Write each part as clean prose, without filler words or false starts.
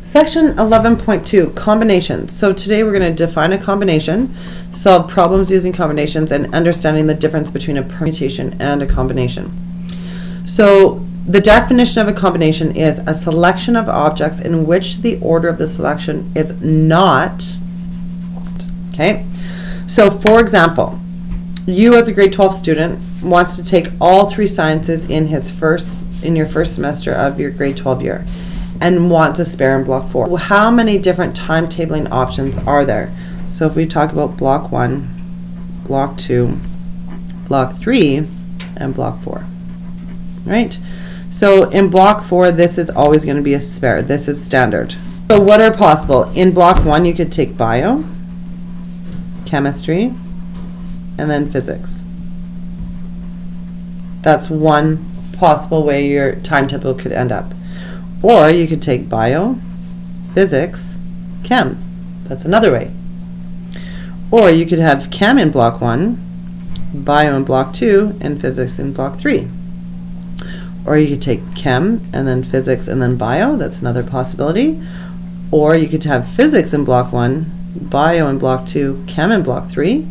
Section 11.2, combinations. So today we're going to define a combination, solve problems using combinations, and understanding the difference between a permutation and a combination. So the definition of a combination is a selection of objects in which the order of the selection is not, okay? So for example, you as a grade 12 student wants to take all 3 sciences in your first semester of your grade 12 year and wants a spare in block 4. Well, how many different timetabling options are there? So if we talk about block 1, block 2, block 3, and block 4, right? So in block 4, this is always going to be a spare. This is standard. So what are possible? In block 1, you could take bio, chemistry, and then physics. That's one possible way your timetable could end up. Or you could take bio, physics, chem. That's another way. Or you could have chem in block 1, bio in block 2, and physics in block 3. Or you could take chem and then physics and then bio. That's another possibility. Or you could have physics in block 1, bio in block 2, chem in block 3,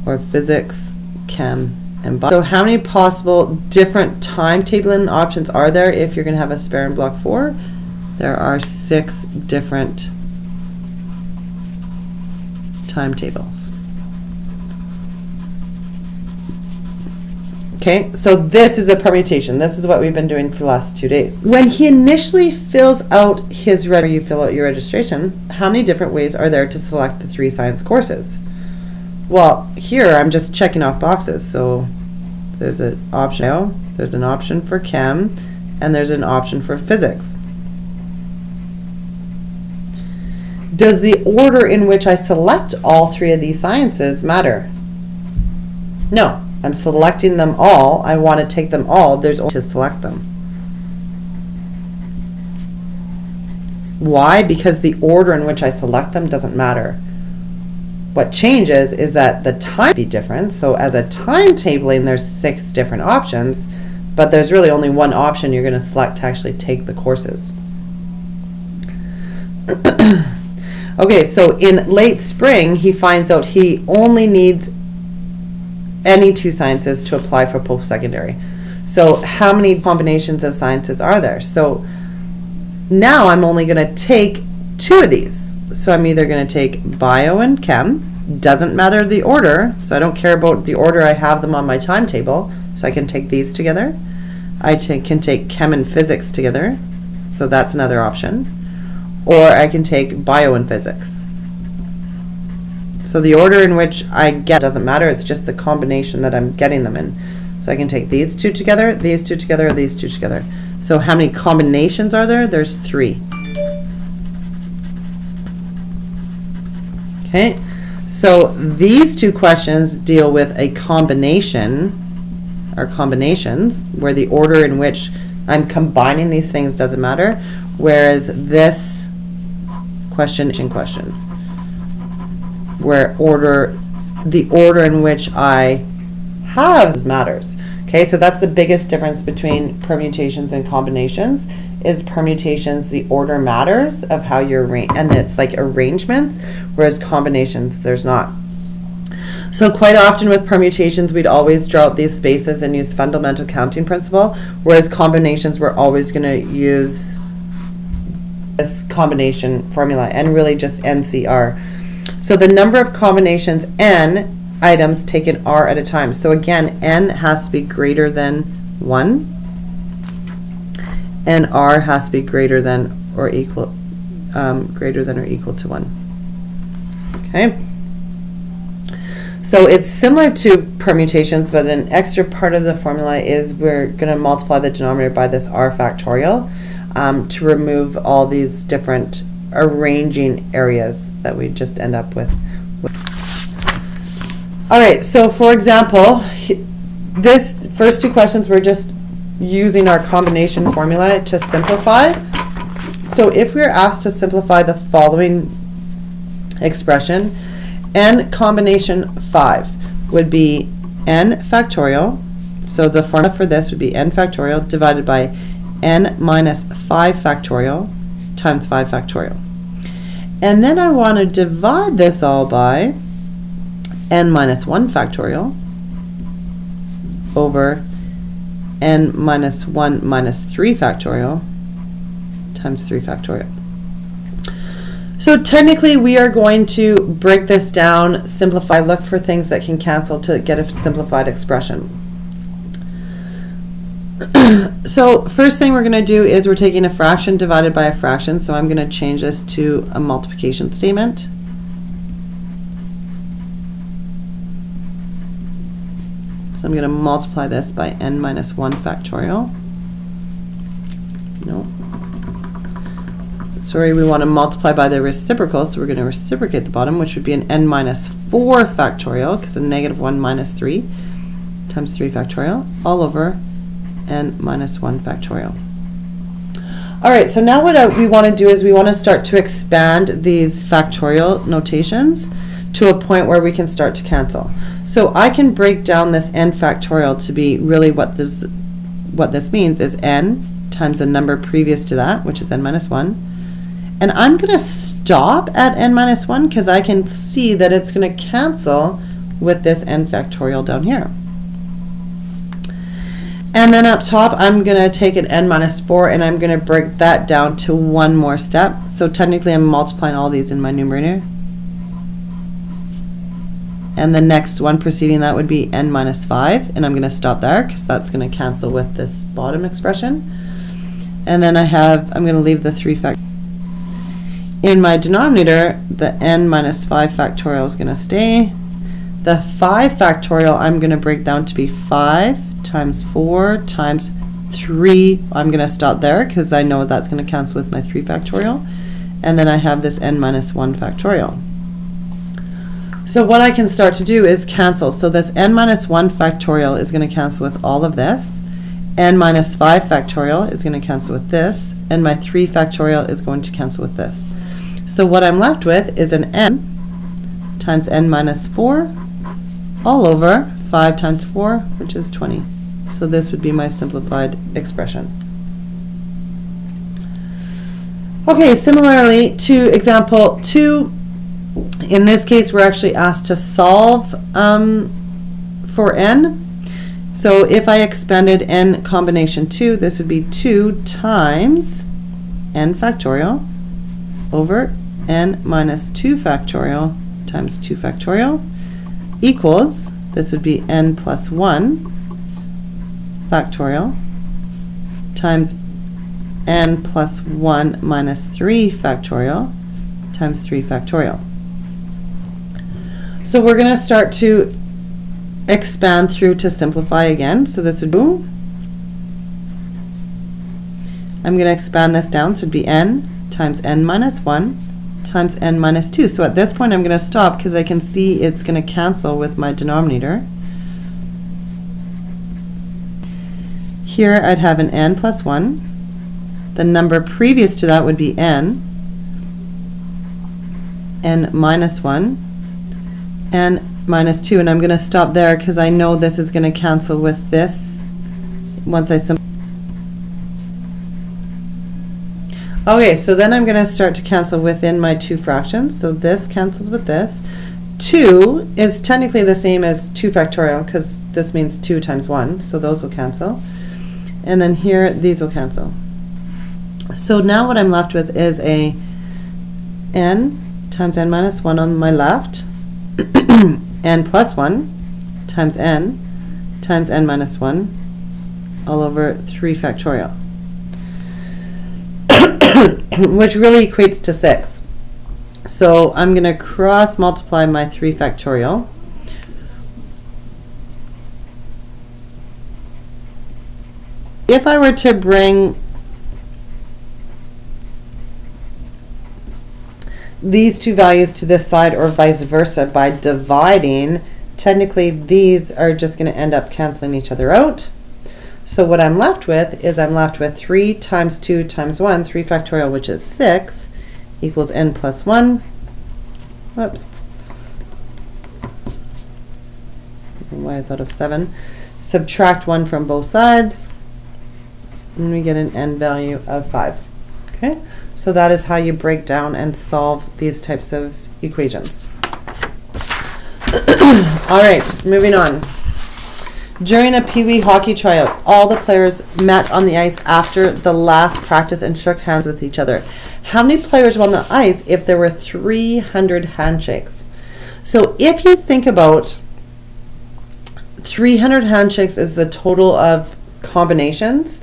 or physics, chem, and bio. So how many possible different timetabling options are there if you're going to have a spare in block 4? There are 6 different timetables. Okay, so this is a permutation. This is what we've been doing for the last 2 days. When he initially fills out his you fill out your registration, how many different ways are there to select the 3 science courses? Well, here I'm just checking off boxes. So there's an option, there's an option for chem, and there's an option for physics. Does the order in which I select all 3 of these sciences matter? No, I'm selecting them all. I want to take them all. There's only to select them. Why? Because the order in which I select them doesn't matter. What changes is that the time be different. So as a timetabling, there's 6 different options, but there's really only one option you're going to select to actually take the courses. Okay, so in late spring, he finds out he only needs any 2 sciences to apply for post-secondary. So how many combinations of sciences are there? So now I'm only going to take 2 of these. So I'm either going to take bio and chem. Doesn't matter the order, so I don't care about the order I have them on my timetable. So I can take these together. I can take chem and physics together. So that's another option. Or I can take bio and physics. So the order in which I get doesn't matter. It's just the combination that I'm getting them in. So I can take these 2 together, these 2 together, these 2 together. So how many combinations are there? There's 3. Okay, so these 2 questions deal with a combination, or combinations, where the order in which I'm combining these things doesn't matter, whereas this question, where the order in which I have matters. Okay, so that's the biggest difference between permutations and combinations. Is permutations, the order matters of how you're and it's like arrangements, whereas combinations, there's not. So quite often with permutations, we'd always draw out these spaces and use fundamental counting principle, whereas combinations, we're always going to use this combination formula and really just NCR. So the number of combinations n items taken r at a time. So again, n has to be greater than 1. And r has to be greater than or equal to 1. Okay. So it's similar to permutations, but an extra part of the formula is we're going to multiply the denominator by this r factorial to remove all these different arranging areas that we just end up with. All right. So for example, this first 2 questions we're just using our combination formula to simplify. So if we're asked to simplify the following expression, n combination 5 would be n factorial. So the formula for this would be n factorial divided by n minus 5 factorial times 5 factorial. And then I want to divide this all by n minus 1 factorial over n minus 1 minus 3 factorial times 3 factorial. So technically we are going to break this down, simplify, look for things that can cancel to get a simplified expression. So first thing we're going to do is we're taking a fraction divided by a fraction, so I'm going to change this to a multiplication statement. So I'm going to multiply this by n minus 1 factorial. No. Sorry, we want to multiply by the reciprocal, so we're going to reciprocate the bottom, which would be an n minus 4 factorial, because a negative 1 minus 3 times 3 factorial, all over n minus 1 factorial. All right, so now what we want to do is we want to start to expand these factorial notations to a point where we can start to cancel. So I can break down this n factorial to be really what this means is n times the number previous to that, which is n minus 1. And I'm going to stop at n minus 1 because I can see that it's going to cancel with this n factorial down here. And then up top, I'm going to take an n minus 4 and I'm going to break that down to one more step. So technically I'm multiplying all these in my numerator. And the next one preceding that would be n minus 5. And I'm going to stop there because that's going to cancel with this bottom expression. And then I'm going to leave the 3 factorial. In my denominator, the n minus 5 factorial is going to stay. The 5 factorial I'm going to break down to be 5 times 4 times 3. I'm going to stop there because I know that's going to cancel with my 3 factorial. And then I have this n minus 1 factorial. So what I can start to do is cancel. So this n minus 1 factorial is going to cancel with all of this. N minus 5 factorial is going to cancel with this. And my 3 factorial is going to cancel with this. So what I'm left with is an n times n minus 4 all over 5 times 4, which is 20. So this would be my simplified expression. Okay, similarly to example 2, in this case we're actually asked to solve for n. So if I expanded n combination 2, this would be 2 times n factorial over n minus 2 factorial times 2 factorial equals, this would be n plus 1 factorial times n plus 1 minus 3 factorial times 3 factorial. So we're going to start to expand through to simplify again. So this would be, I'm going to expand this down, so it would be n times n minus 1 times n minus 2. So at this point I'm going to stop because I can see it's going to cancel with my denominator. Here I'd have an n plus 1. The number previous to that would be n minus 1, n minus 2, and I'm going to stop there because I know this is going to cancel with this once I simplify. Okay, so then I'm going to start to cancel within my 2 fractions. So this cancels with this. 2 is technically the same as 2 factorial because this means 2 times 1, so those will cancel. And then here, these will cancel. So now what I'm left with is a n times n minus 1 on my left, n plus 1 times n minus 1 all over 3 factorial. Which really equates to 6. So I'm going to cross multiply my 3 factorial. If I were to bring these two values to this side or vice versa by dividing, technically these are just going to end up canceling each other out. So what I'm left with is I'm left with 3 times 2 times 1, 3 factorial, which is 6, equals n plus 1. Whoops. I don't know why I thought of 7. Subtract 1 from both sides, and we get an n value of 5. Okay, so that is how you break down and solve these types of equations. All right, moving on. During a Pee Wee hockey tryouts, all the players met on the ice after the last practice and shook hands with each other. How many players were on the ice if there were 300 handshakes? So if you think about 300 handshakes is the total of combinations,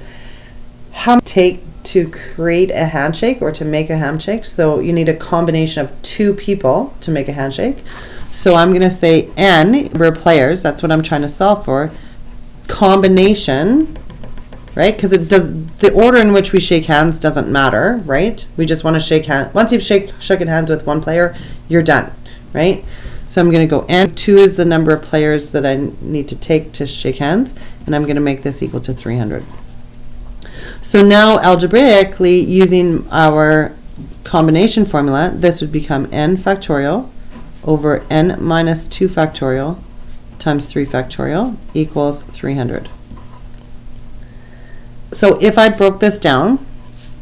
how many take to create a handshake or to make a handshake? So you need a combination of two people to make a handshake. So I'm going to say N, we're players, that's what I'm trying to solve for. Combination, right? Because it does, the order in which we shake hands doesn't matter, right? We just want to shake hands. Once you've shaken hands with one player, you're done, right? So I'm going to go N. 2 is the number of players that I need to take to shake hands, and I'm going to make this equal to 300. So now algebraically, using our combination formula, this would become N factorial over N minus 2 factorial times 3 factorial equals 300. So if I broke this down,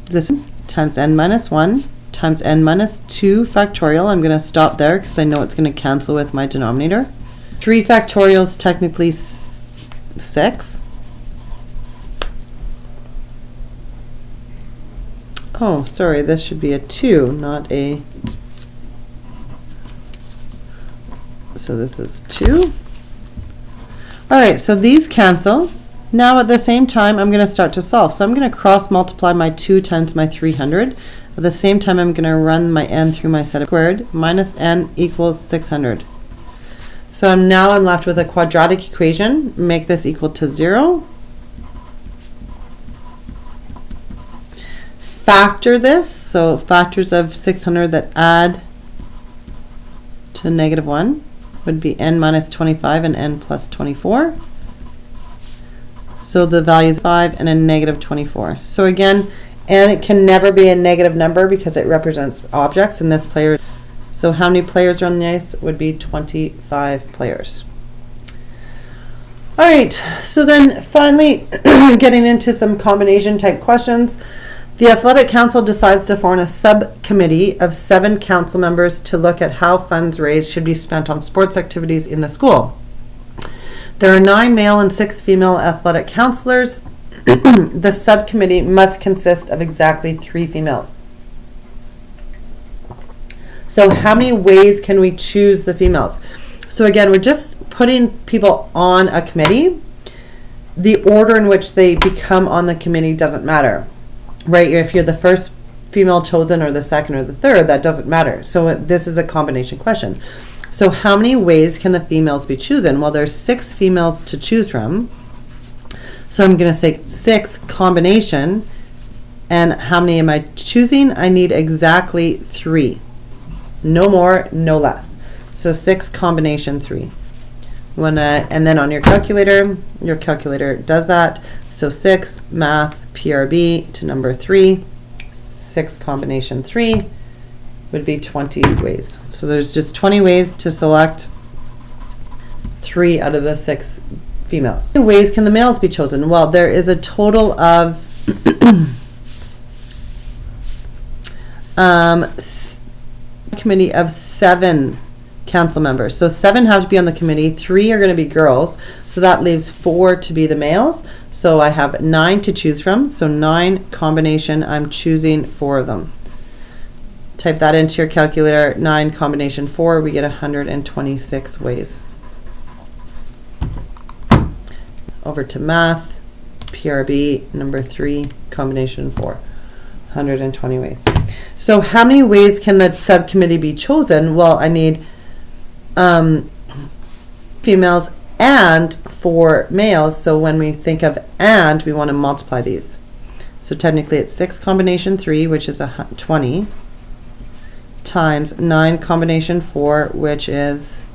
this times N minus 1 times N minus 2 factorial, I'm going to stop there because I know it's going to cancel with my denominator. 3 factorial is technically 6. Oh, sorry, this should be a 2, not a... So this is 2. All right, so these cancel. Now at the same time, I'm going to start to solve. So I'm going to cross multiply my 2 times my 300. At the same time, I'm going to run my n through my set of squared. Minus n equals 600. So I'm left with a quadratic equation. Make this equal to 0. Factor this. So factors of 600 that add to negative 1 would be n minus 25 and n plus 24. So the value is 5 and a negative 24. So again, and it can never be a negative number because it represents objects in this player. So how many players are on the ice would be 25 players. All right, so then finally getting into some combination type questions. The Athletic Council decides to form a subcommittee of 7 council members to look at how funds raised should be spent on sports activities in the school. There are 9 male and 6 female athletic counselors. The subcommittee must consist of exactly 3 females. So how many ways can we choose the females? So again, we're just putting people on a committee. The order in which they become on the committee doesn't matter. Right, if you're the first female chosen or the second or the third, that doesn't matter. So this is a combination question. So how many ways can the females be chosen? Well, there's 6 females to choose from. So I'm going to say 6 combination. And how many am I choosing? I need exactly 3. No more, no less. So 6 combination 3. And then on your calculator does that. So 6 math PRB to number 3, 6 combination 3 would be 20 ways. So there's just 20 ways to select 3 out of the 6 females. How many ways can the males be chosen? Well, there is a total of committee of 7 council members. So 7 have to be on the committee, 3 are going to be girls, so that leaves 4 to be the males. So I have 9 to choose from, so 9 combination, I'm choosing 4 of them. Type that into your calculator, 9 combination 4, we get 126 ways. Over to math, PRB, number 3, combination 4, 120 ways. So how many ways can the subcommittee be chosen? Well, I need females and 4 males. So when we think of and, we want to multiply these. So technically it's 6 combination 3, which is 20, times 9 combination 4, which is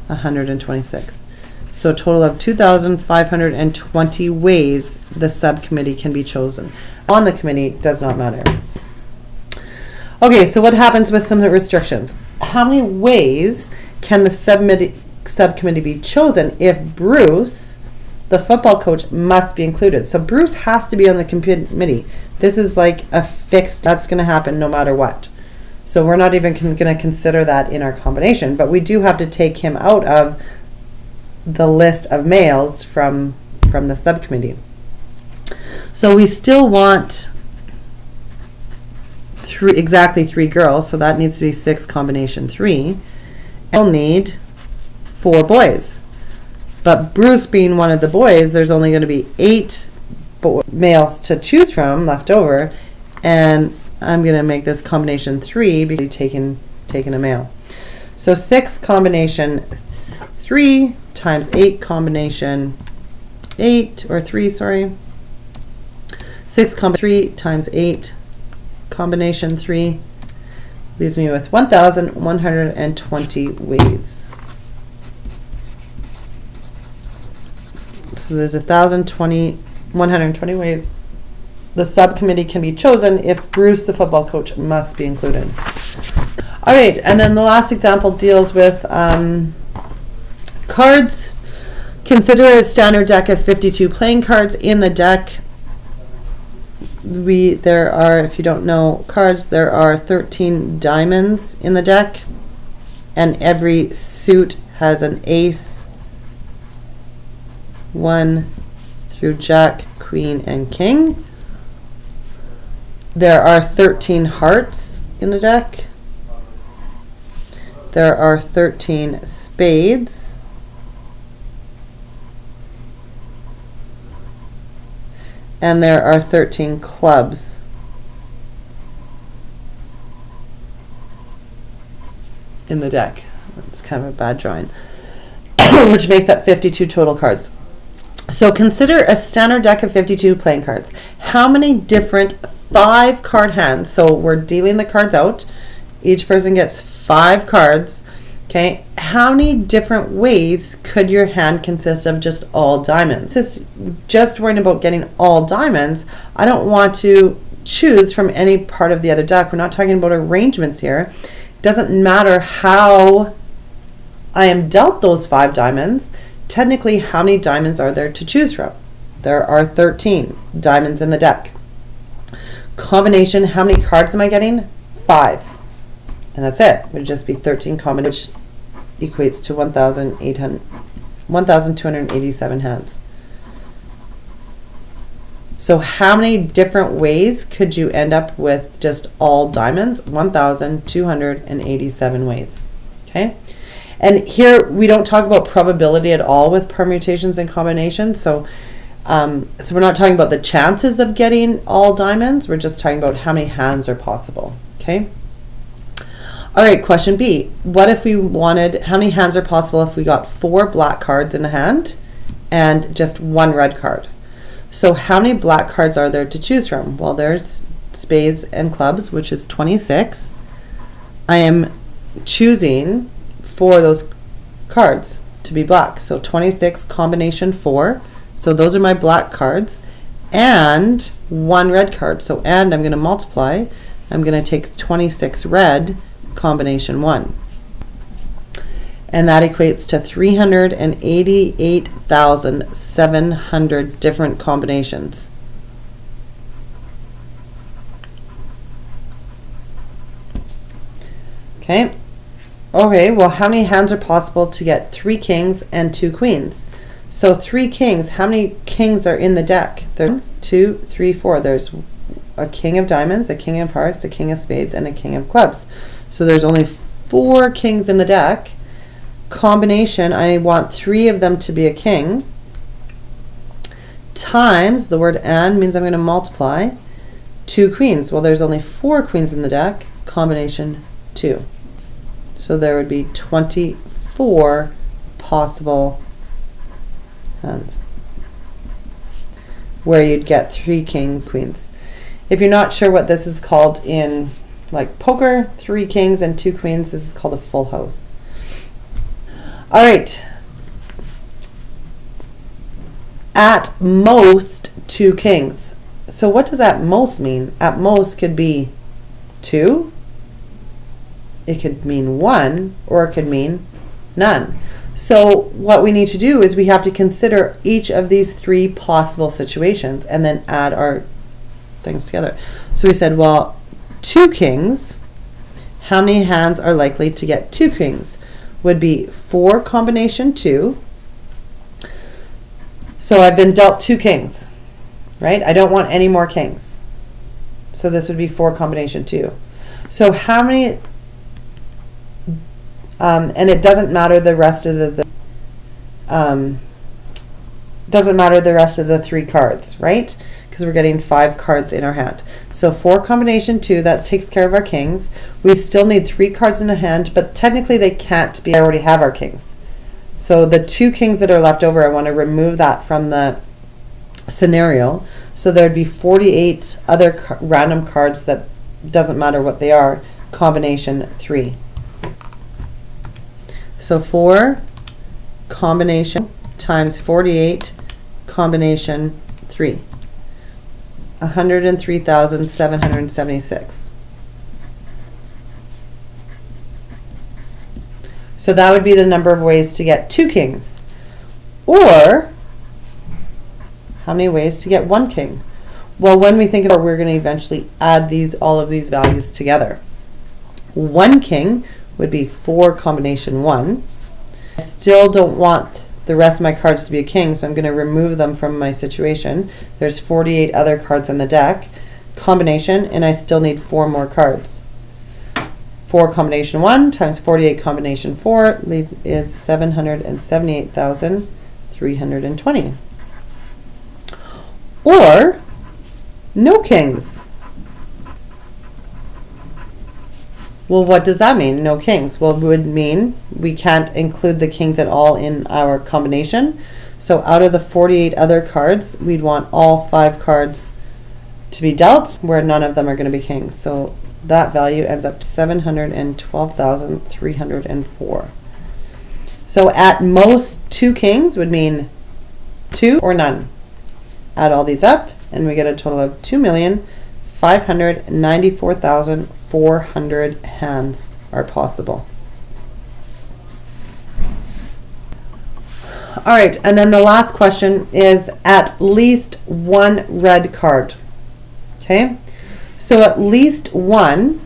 126. So a total of 2,520 ways the subcommittee can be chosen. On the committee does not matter. Okay, so what happens with some restrictions? How many ways can the subcommittee be chosen if Bruce the football coach must be included. So Bruce has to be on the committee. This is like a fixed, that's going to happen no matter what. So we're not even going to consider that in our combination, but we do have to take him out of the list of males from the subcommittee. So we still want exactly 3 girls, so that needs to be 6 combination 3. And we'll need 4 boys. But Bruce being one of the boys, there's only going to be 8 males to choose from left over, and I'm going to make this combination 3 because taking a male. So 6 combination 3 times 8 combination 8, or 3, sorry. 6 combination 3 times 8 combination 3 leaves me with 1,120 ways. So there's 120 ways the subcommittee can be chosen if Bruce, the football coach, must be included. All right, and then the last example deals with cards. Consider a standard deck of 52 playing cards. In the deck, there are, if you don't know cards, there are 13 diamonds in the deck, and every suit has an ace, 1 through jack, queen, and king. There are 13 hearts in the deck. There are 13 spades. And there are 13 clubs. In the deck. That's kind of a bad drawing. Which makes up 52 total cards. So consider a standard deck of 52 playing cards. How many different 5-card hands? So we're dealing the cards out. Each person gets 5 cards. Okay, how many different ways could your hand consist of just all diamonds? It's just worrying about getting all diamonds. I don't want to choose from any part of the other deck. We're not talking about arrangements here. It doesn't matter how I am dealt those 5 diamonds. Technically, how many diamonds are there to choose from? There are 13 diamonds in the deck. Combination, how many cards am I getting? 5. And that's it. It would just be 13 combinations, which equates to 1,287 hands. So how many different ways could you end up with just all diamonds? 1,287 ways. Okay? And here we don't talk about probability at all with permutations and combinations. So we're not talking about the chances of getting all diamonds. We're just talking about how many hands are possible. Okay? All right, question B. What if we wanted, how many hands are possible if we got 4 black cards in a hand and just 1 red card? So how many black cards are there to choose from? Well, there's spades and clubs, which is 26. I am choosing 4 of those cards to be black. So 26 combination 4. So those are my black cards. And 1 red card. So I'm going to multiply. I'm going to take 26 red combination 1. And that equates to 388,700 different combinations. Okay. Okay, well, how many hands are possible to get 3 kings and 2 queens? So 3 kings, how many kings are in the deck? 1, 2, 3, 4. There's a king of diamonds, a king of hearts, a king of spades, and a king of clubs. So there's only 4 kings in the deck. Combination, I want 3 of them to be a king. Times, the word and means I'm going to multiply, 2 queens. Well, there's only 4 queens in the deck. Combination 2. So there would be 24 possible hands where you'd get 3 kings, queens. If you're not sure what this is called in like poker, 3 kings and 2 queens, this is called a full house. All right. At most 2 kings. So what does at most mean? At most could be 2. It could mean 1, or it could mean none. So what we need to do is we have to consider each of these three possible situations and then add our things together. So we said, well, 2 kings, how many hands are likely to get 2 kings? Would be 4 combination 2. So I've been dealt 2 kings, right? I don't want any more kings. So this would be 4 combination 2. So how many, and it doesn't matter the rest of doesn't matter the rest of the 3 cards, right? Because we're getting 5 cards in our hand. So 4 combination 2, that takes care of our kings. We still need 3 cards in a hand, but technically they can't be, I already have our kings. So the 2 kings that are left over, I want to remove that from the scenario. So there'd be 48 other random cards that doesn't matter what they are, combination 3. So 4 combination times 48 combination 3. 103,776. So that would be the number of ways to get 2 kings. Or, how many ways to get 1 king? Well, when we think about it, we're going to eventually add all of these values together. 1 king would be 4 combination 1. I still don't want the rest of my cards to be a king, so I'm going to remove them from my situation. There's 48 other cards in the deck. Combination, and I still need 4 more cards. 4 combination 1 times 48 combination 4 is 778,320. Or no kings. Well, what does that mean, no kings? Well, it would mean we can't include the kings at all in our combination. So out of the 48 other cards, we'd want all 5 cards to be dealt where none of them are going to be kings. So that value ends up to 712,304. So at most 2 kings would mean 2 or none. Add all these up and we get a total of 2,594,400 hands are possible. All right, and then the last question is at least 1 red card. Okay, so at least 1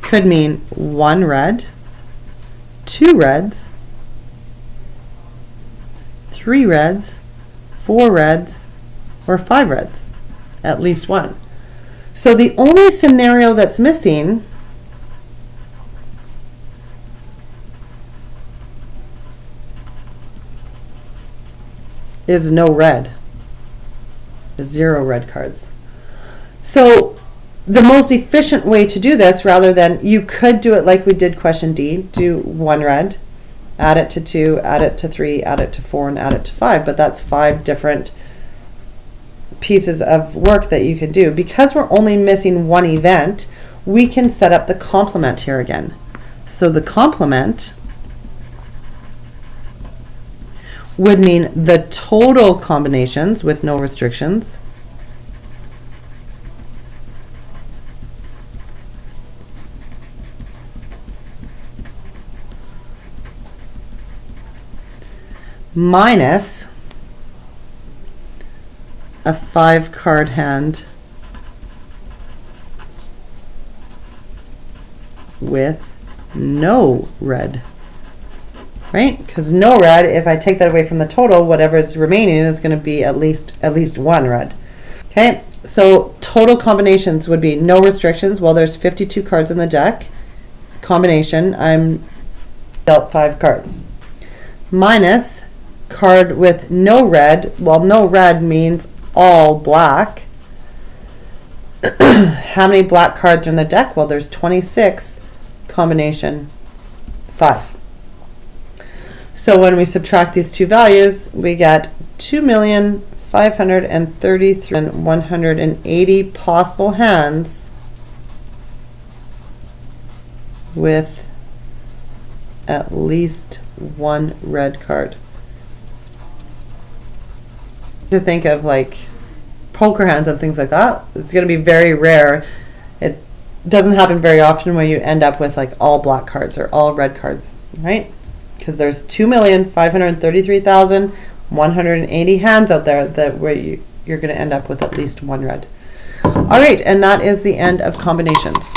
could mean 1 red, 2 reds, 3 reds, 4 reds, or 5 reds. At least 1. So the only scenario that's missing is no red. 0 red cards. So the most efficient way to do this, rather than, you could do it like we did question D, do 1 red, add it to 2, add it to 3, add it to 4, and add it to 5, but that's 5 different pieces of work that you can do. Because we're only missing 1 event, we can set up the complement here again. So the complement would mean the total combinations with no restrictions minus a 5 card hand with no red, right? Because no red, if I take that away from the total, whatever is remaining is going to be at least 1 red. Okay, so total combinations would be no restrictions. Well, there's 52 cards in the deck. Combination, I'm dealt 5 cards. Minus card with no red. Well, no red means all black. How many black cards are in the deck? Well, there's 26, combination 5. So when we subtract these two values, we get 2,533,180 possible hands with at least 1 red card. To think of like poker hands and things like that, it's going to be very rare. It doesn't happen very often where you end up with like all black cards or all red cards, right? Because because there's 2,533,180 hands out there that where you're going to end up with at least one red. All right, and that is the end of combinations.